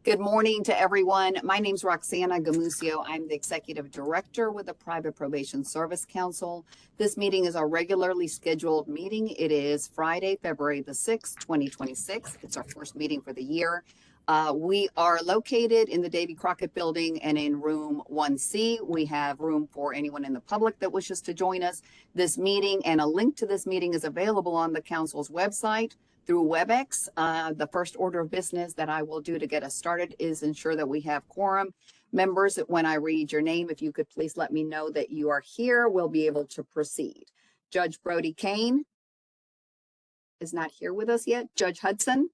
Good morning to everyone. My name is Roxana Gamusio. I'm the Executive Director with the Private Probation Service Council. This meeting is our regularly scheduled meeting. It is Friday, February the 6th, 2026. It's our first meeting for the year. We are located in the Davy Crockett Building and in room 1C. We have room for anyone in the public that wishes to join us. This meeting and a link to this meeting is available on the council's website through WebEx. The first order of business that I will do to get us started is ensure that we have quorum. Members, when I read your name, if you could please let me know that you are here, we'll be able to proceed. Judge Brody Kane is not here with us yet. Judge Hudson?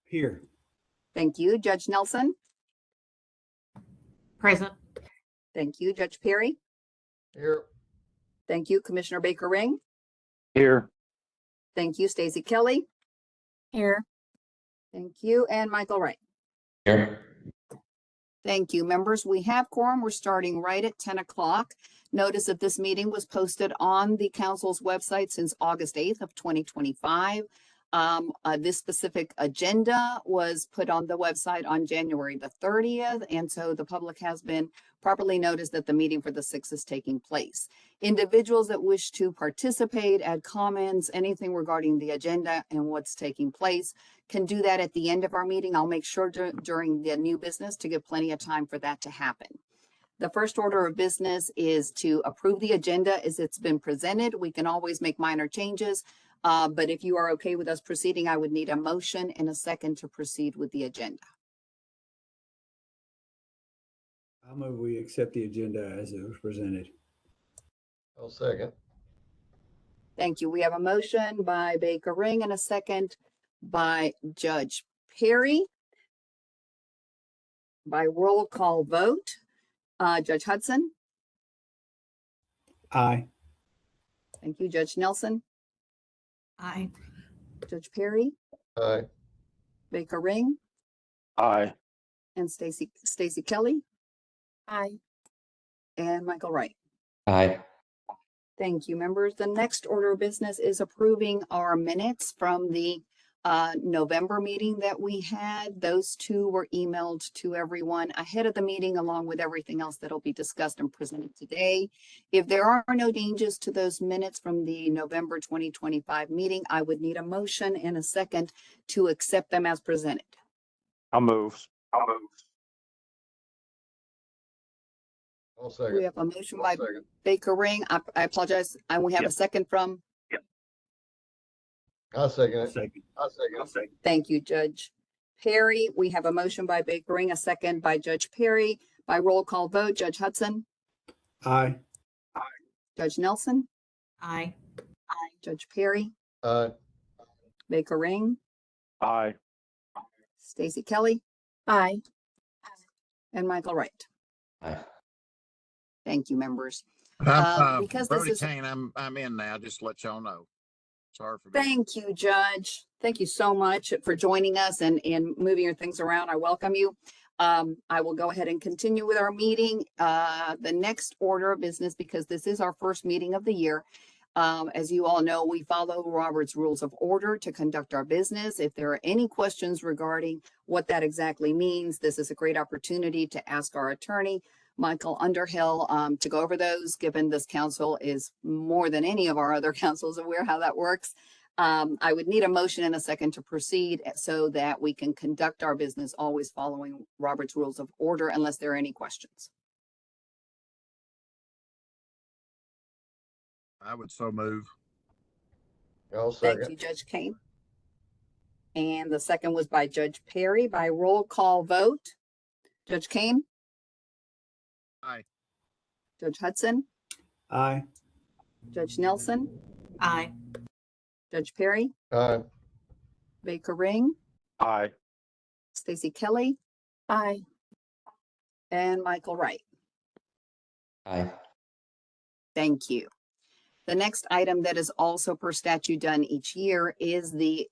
Here. Thank you. Judge Nelson? Present. Thank you. Judge Perry? Here. Thank you. Commissioner Baker Ring? Here. Thank you. Stacey Kelly? Here. Thank you. And Michael Wright? Here. Thank you. Members, we have quorum. We're starting right at 10 o'clock. Notice of this meeting was posted on the council's website since August 8th of 2025. This specific agenda was put on the website on January the 30th, and so the public has been properly noticed that the meeting for the 6th is taking place. Individuals that wish to participate, add comments, anything regarding the agenda and what's taking place can do that at the end of our meeting. I'll make sure during the new business to give plenty of time for that to happen. The first order of business is to approve the agenda as it's been presented. We can always make minor changes. But if you are okay with us proceeding, I would need a motion and a second to proceed with the agenda. I move we accept the agenda as it was presented. I'll second. Thank you. We have a motion by Baker Ring and a second by Judge Perry. By roll call vote, Judge Hudson? Aye. Thank you. Judge Nelson? Aye. Judge Perry? Aye. Baker Ring? Aye. And Stacey Kelly? Aye. And Michael Wright? Aye. Thank you, members. The next order of business is approving our minutes from the November meeting that we had. Those two were emailed to everyone ahead of the meeting, along with everything else that'll be discussed and presented today. If there are no changes to those minutes from the November 2025 meeting, I would need a motion and a second to accept them as presented. I'll move. I'll We second. have a motion by Baker Ring. I apologize. And we have a second from. I'll second it. Second. I'll second. Thank you, Judge Perry. We have a motion by Baker Ring, a second by Judge Perry. By roll call vote, Judge Hudson? Aye. Judge Nelson? Aye. Judge Perry? Aye. Baker Ring? Aye. Stacey Kelly? Aye. And Michael Wright? Aye. Thank you, members. Because this Brody is- Kane, I'm in now, just to let y'all know. Sorry for being. Thank you, Judge. Thank you so much for joining us and moving your things around. I welcome you. I will go ahead and continue with our meeting. The next order of business, because this is our first meeting of the year. As you all know, we follow Robert's Rules of Order to conduct our business. If there are any questions regarding what that exactly means, this is a great opportunity to ask our attorney, Michael Underhill, to go over those, given this council is more than any of our other councils aware how that works. I would need a motion and a second to proceed so that we can conduct our business always following Robert's Rules of Order unless there are any questions. I would so move. I'll Thank second. you, Judge Kane. And the second was by Judge Perry. By roll call vote, Judge Kane? Aye. Judge Hudson? Aye. Judge Nelson? Aye. Judge Perry? Aye. Baker Ring? Aye. Stacey Kelly? Aye. And Michael Wright? Aye. Thank you. The next item that is also per statute done each year is the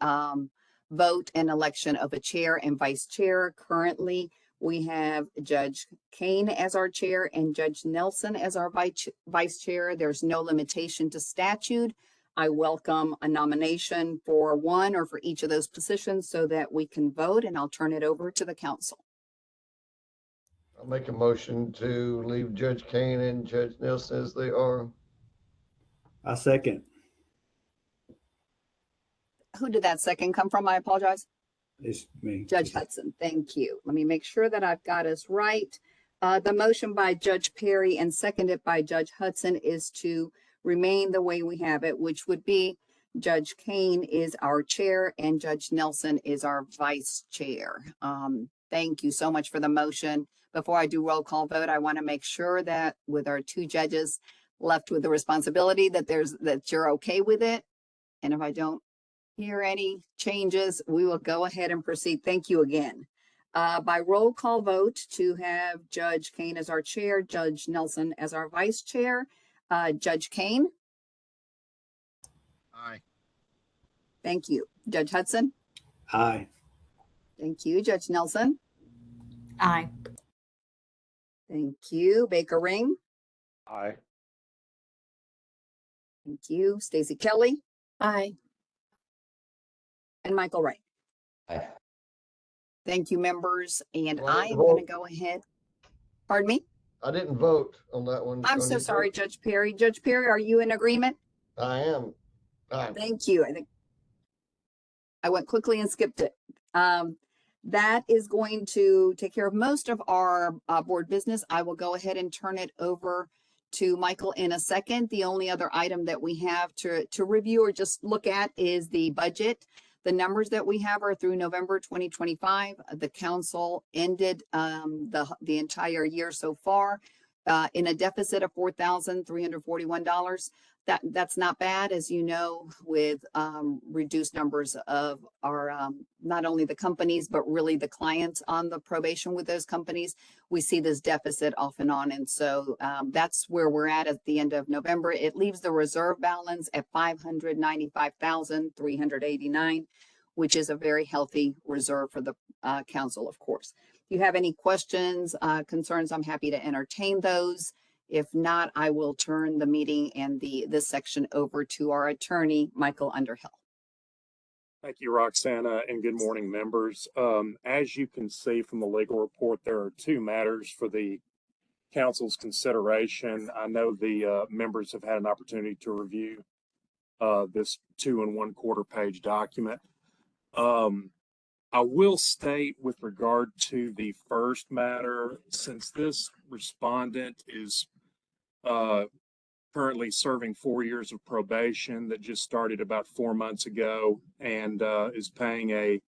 vote and election of a chair and vice chair. Currently, we have Judge Kane as our chair and Judge Nelson as our vice chair. There's no limitation to statute I welcome a nomination for one or for each of those positions so that we can vote, and I'll turn it over to the council. I'll make a motion to leave Judge Kane and Judge Nelson as they are. I second. Who did that second come from? I apologize. It's me. Judge Hudson, thank you. Let me make sure that I've got us right. The motion by Judge Perry and seconded by Judge Hudson is to remain the way we have it, which would be Judge Kane is our chair and Judge Nelson is our vice chair. Thank you so much for the motion. Before I do roll call vote, I want to make sure that with our two judges left with the responsibility that you're okay with it. And if I don't hear any changes, we will go ahead and proceed. Thank you again. By roll call vote to have Judge Kane as our chair, Judge Nelson as our vice chair. Judge Kane, Aye. thank you. Judge Hudson, Aye. thank you. Judge Nelson, Aye. thank you. Baker Ring, Aye. thank you. Stacy Kelly, Aye. and Michael Wright. Aye. Thank you, members. And Well, I am going to go ahead. Pardon me? I didn't vote on that one. I'm On so your sorry, vote. Judge Perry. Judge Perry, are you in agreement? I am. Aye. Thank you. I think I went quickly and skipped it. That is going to take care of most of our board business. I will go ahead and turn it over to Michael in a second. The only other item that we have to review or just look at is the budget. The numbers that we have are through November 2025. The council ended the entire year so far in a deficit of $4,341. That's not bad, as you know, with reduced numbers of our not only the companies but really the clients on the probation with those companies. We see this deficit off and on, and so that's where we're at the end of November. It leaves the reserve balance at $595,389, which is a very healthy reserve for the council, of course. If you have any questions, concerns, I'm happy to entertain those. If not, I will turn the meeting and this section over to our attorney, Michael Underhill. Thank you, Roxana, and good morning, members. As you can see from the legal report, there are two matters for the council's consideration. I know the members have had an opportunity to review this 2 1/4 page document. I will state with regard to the first matter, since this respondent is currently serving 4 years of probation that just started about 4 months ago and is paying a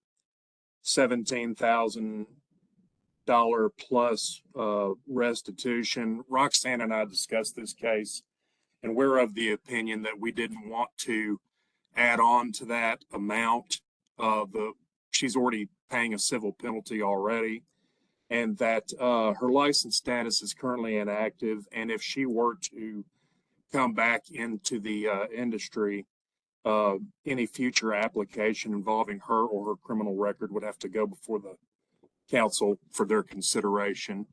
$17,000 plus restitution. Roxanne and I discussed this case, and we're of the opinion that we didn't want to add on to that amount. She's already paying a civil penalty already, and that her license status is currently inactive. And if she were to come back into the industry, any future application involving her or her criminal record would have to go before the council for their consideration.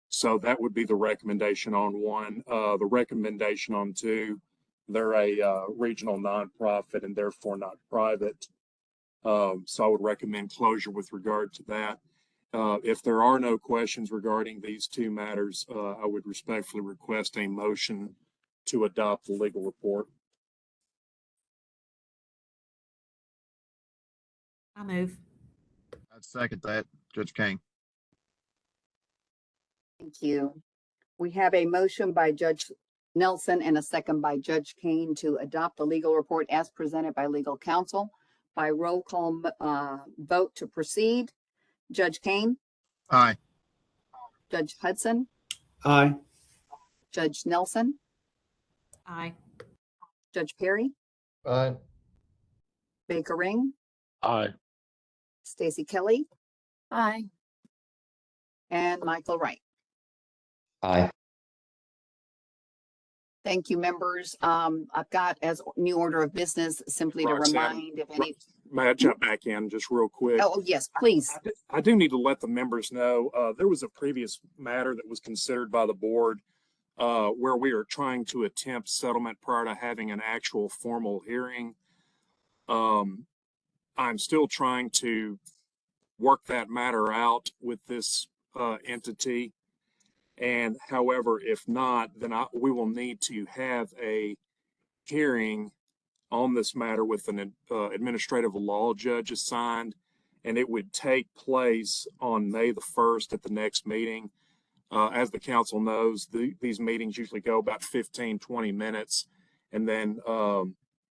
So that would be the recommendation on one. The recommendation on two, they're a regional nonprofit and therefore not private. So I would recommend closure with regard to that. If there are no questions regarding these two matters, I would respectfully request a motion to adopt the legal report. I move. I'd second that, Judge Kane. Thank you. We have a motion by Judge Nelson and a second by Judge Kane to adopt the legal report as presented by legal counsel. By roll call vote to proceed, Judge Kane, Aye. Judge Hudson, Aye. Judge Nelson, Aye. Judge Perry, Aye. Baker Ring, Aye. Stacy Kelly, Aye. and Michael Wright. Aye. Thank you, members. I've got as new order of business simply to Roxanne, remind if any. May I jump back in just real quick? Oh, yes, please. I do need to let the members know, there was a previous matter that was considered by the board where we are trying to attempt settlement prior to having an actual formal hearing. I'm still trying to work that matter out with this entity. And however, if not, then we will need to have a hearing on this matter with an administrative law judge assigned, and it would take place on May the 1st at the next meeting. As the council knows, these meetings usually go about 15, 20 minutes. And then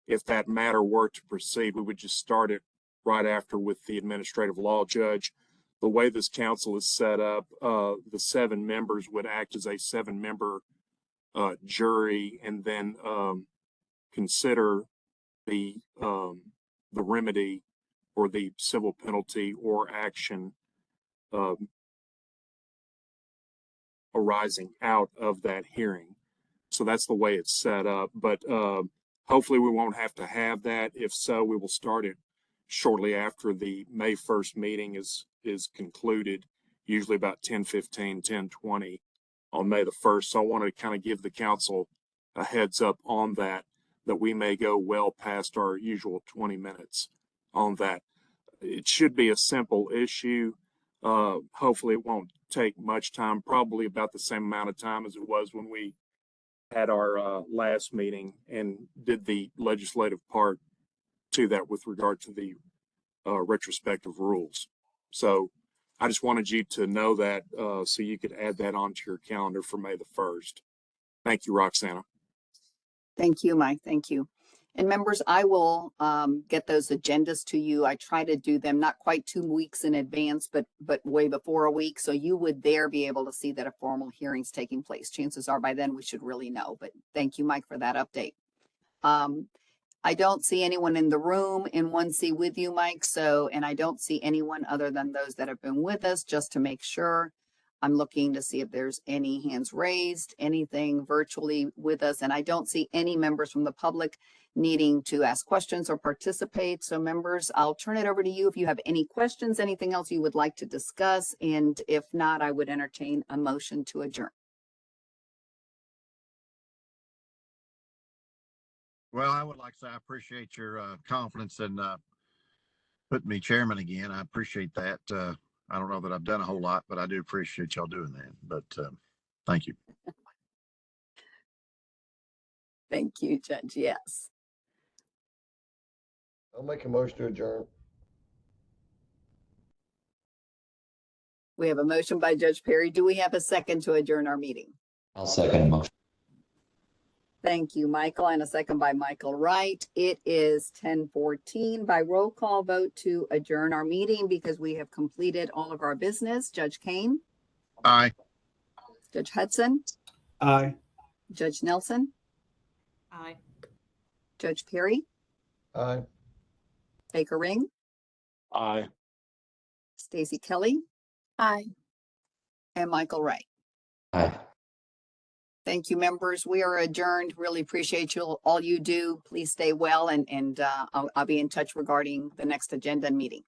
if that matter were to proceed, we would just start it right after with the administrative law judge. The way this council is set up, the 7 members would act as a 7-member jury and then consider the remedy or the civil penalty or action arising out of that hearing. So that's the way it's set up. But hopefully we won't have to have that. If so, we will start it shortly after the May 1st meeting is concluded, usually about 10:15, 10:20 on May the 1st. So I wanted to kind of give the council a heads up on that we may go well past our usual 20 minutes on that. It should be a simple issue. Hopefully it won't take much time, probably about the same amount of time as it was when we had our last meeting and did the legislative part to that with regard to the retrospective rules. So I just wanted you to know that so you could add that onto your calendar for May the 1st. Thank you, Roxana. Thank you, Mike. Thank you. And members, I will get those agendas to you. I try to do them not quite 2 weeks in advance, but way before a week. So you would there be able to see that a formal hearing's taking place. Chances are by then we should really know, but thank you, Mike, for that update. I don't see anyone in the room in 1C with you, Mike. So, and I don't see anyone other than those that have been with us, just to make sure. I'm looking to see if there's any hands raised, anything virtually with us. And I don't see any members from the public needing to ask questions or participate. So members, I'll turn it over to you if you have any questions, anything else you would like to discuss. And if not, I would entertain a motion to adjourn. Well, I would like to say I appreciate your confidence in putting me chairman again. I appreciate that. I don't know that I've done a whole lot, but I do appreciate y'all doing that. But thank you. Thank you, Judge. Yes. I'll make a motion to adjourn. We have a motion by Judge Perry. Do we have a second to adjourn our meeting? I'll second the motion. Thank you, Michael, and a second by Michael Wright. It is 10:14 by roll call vote to adjourn our meeting because we have completed all of our business. Judge Kane, Aye. Judge Hudson, Aye. Judge Nelson, Aye. Judge Perry, Aye. Baker Ring, Aye. Stacy Kelly, Aye. and Michael Wright. Aye. Thank you, members. We are adjourned. Really appreciate you all you do. Please stay well, and I'll be in touch regarding the next agenda and meeting.